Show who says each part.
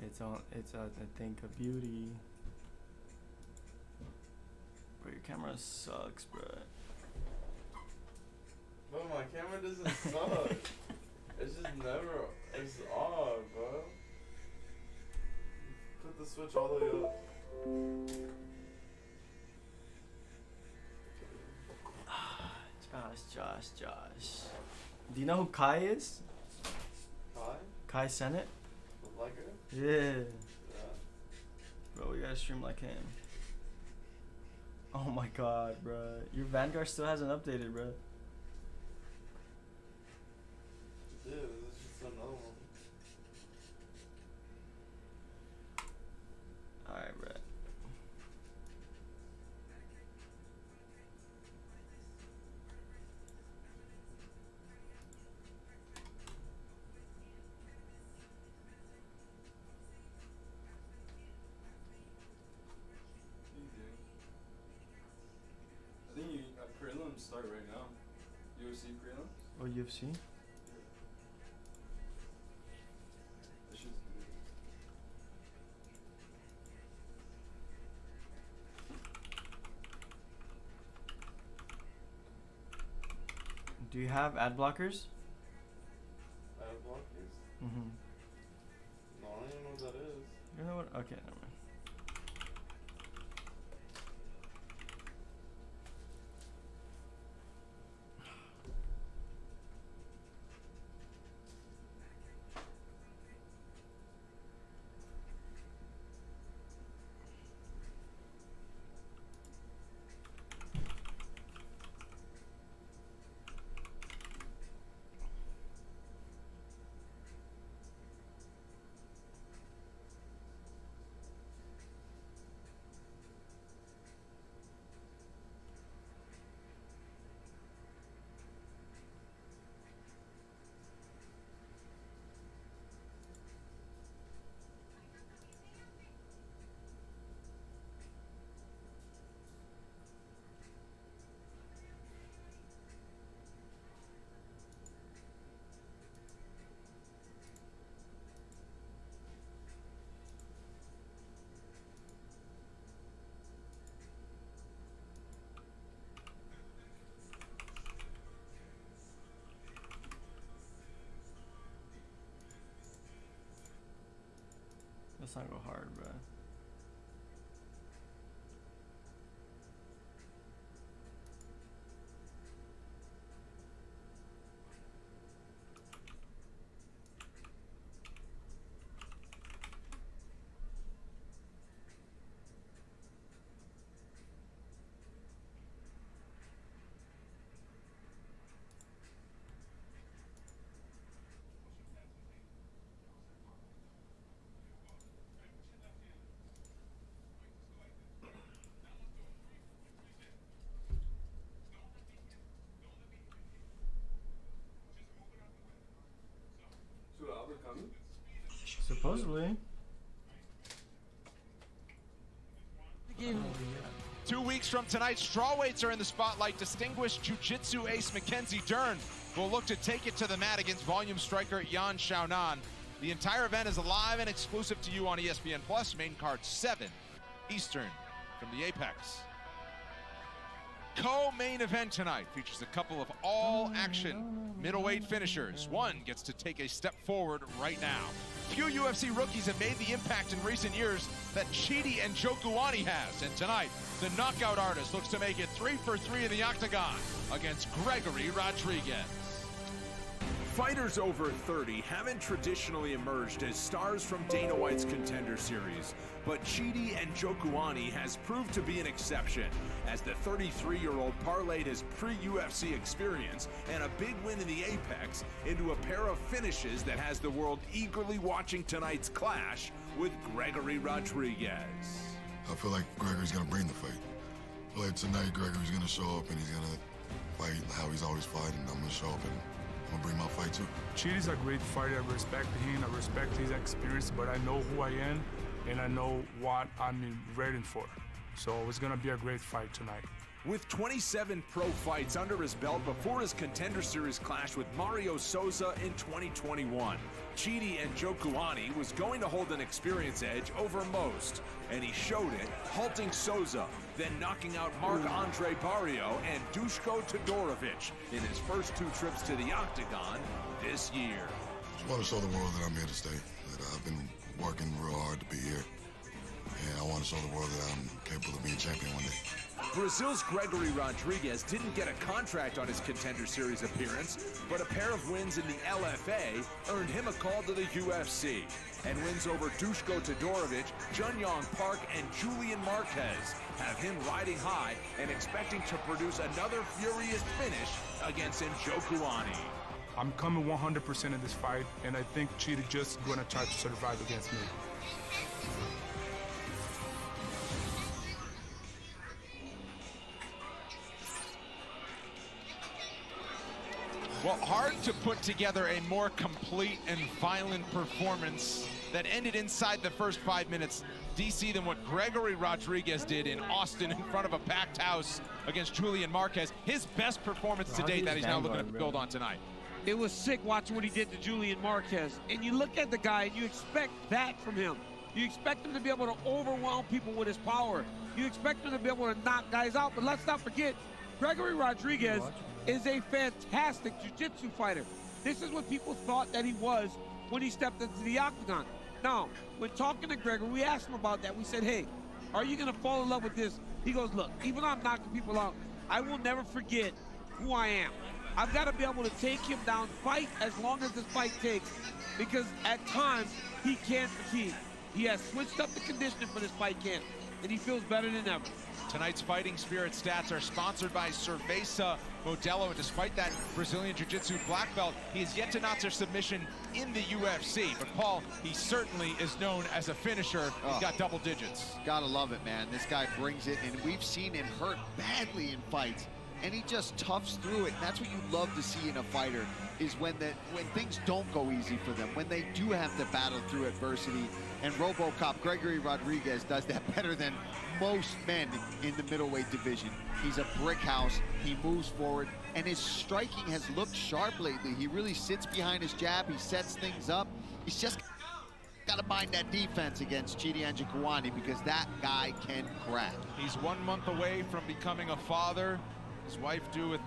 Speaker 1: It's I think a beauty. Bro, your camera sucks, bro.
Speaker 2: Bro, my camera doesn't suck. It's just never. It's off, bro. Put the switch all the way up.
Speaker 1: Josh. Do you know who Kai is?
Speaker 2: Kai?
Speaker 1: Kai Sennett?
Speaker 2: Like her?
Speaker 1: Yeah.
Speaker 2: Yeah.
Speaker 1: Bro, we gotta stream like him. Oh my god, bro. Your Vanguard still hasn't updated, bro.
Speaker 2: Dude, this is just another one.
Speaker 1: Alright, bro.
Speaker 3: I think you prelims start right now. UFC prelims?
Speaker 1: Oh, UFC?
Speaker 3: That shit's good.
Speaker 1: Do you have ad blockers?
Speaker 2: Ad blockers?
Speaker 1: Mm-hmm.
Speaker 2: No, I don't even know what that is.
Speaker 1: You know what? Okay, never mind. Let's not go hard, bro.
Speaker 3: So Albert coming?
Speaker 1: Supposedly.
Speaker 4: 2 weeks from tonight, strawweights are in the spotlight. Distinguished jiu-jitsu ace Mackenzie Dern will look to take it to the mat against volume striker Yan Xiaonan. The entire event is live and exclusive to you on ESPN Plus. Main card 7 Eastern from the Apex. Co-main event tonight features a couple of all-action middleweight finishers. One gets to take a step forward right now. Few UFC rookies have made the impact in recent years that Chidi Njokuani has. And tonight, the knockout artist looks to make it 3 for 3 in the octagon against Gregory Rodriguez.
Speaker 5: Fighters over 30 haven't traditionally emerged as stars from Dana White's Contender Series, but Chidi Njokuani has proved to be an exception, as the 33-year-old parlayed his pre-UFC experience and a big win in the Apex into a pair of finishes that has the world eagerly watching tonight's clash with Gregory Rodriguez.
Speaker 6: I feel like Gregory's gonna bring the fight. I feel like tonight Gregory's gonna show up and he's gonna fight how he's always fighting. I'm gonna show up and I'm gonna bring my fight too.
Speaker 7: Chidi's a great fighter. I respect him. I respect his experience, but I know who I am and I know what I'm ready for. So it's gonna be a great fight tonight.
Speaker 5: With 27 pro fights under his belt before his Contender Series clash with Mario Souza in 2021, Chidi Njokuani was going to hold an experience edge over most, and he showed it, halting Souza, then knocking out Marc-Andre Barrio and Duško Todorovic in his first 2 trips to the octagon this year.
Speaker 6: Just want to show the world that I'm here to stay, that I've been working real hard to be here, and I want to show the world that I'm capable of being champion one day.
Speaker 5: Brazil's Gregory Rodriguez didn't get a contract on his Contender Series appearance, but a pair of wins in the LFA earned him a call to the UFC. And wins over Duško Todorovic, Jun-Yong Park, and Julian Marquez have him riding high and expecting to produce another furious finish against Njokuani.
Speaker 7: I'm coming 100% in this fight, and I think Chidi just gonna try to survive against me.
Speaker 4: Well, hard to put together a more complete and violent performance that ended inside the first 5 minutes, DC, than what Gregory Rodriguez did in Austin in front of a packed house against Julian Marquez. His best performance to date that he's now looking to build on tonight.
Speaker 8: It was sick watching what he did to Julian Marquez. And you look at the guy and you expect that from him. You expect him to be able to overwhelm people with his power. You expect him to be able to knock guys out. But let's not forget, Gregory Rodriguez is a fantastic jiu-jitsu fighter. This is what people thought that he was when he stepped into the octagon. Now, when talking to Gregory, we asked him about that. We said, hey, are you gonna fall in love with this? He goes, look, even though I'm knocking people out, I will never forget who I am. I've got to be able to take him down, fight as long as this fight takes, because at times he can't fatigue. He has switched up the conditioning for this fight camp, and he feels better than ever.
Speaker 4: Tonight's Fighting Spirit stats are sponsored by Cerveza Modelo, and despite that Brazilian Jiu-Jitsu black belt, he has yet to notch a submission in the UFC. But Paul, he certainly is known as a finisher. He's got double digits.
Speaker 9: Gotta love it, man. This guy brings it, and we've seen him hurt badly in fights, and he just toughs through it. And that's what you love to see in a fighter, is when things don't go easy for them, when they do have to battle through adversity. And RoboCop, Gregory Rodriguez, does that better than most men in the middleweight division. He's a brick house, he moves forward, and his striking has looked sharp lately. He really sits behind his jab, he sets things up. He's just got to mind that defense against Chidi Njokuani, because that guy can crack.
Speaker 4: He's 1 month away from becoming a father. His wife due with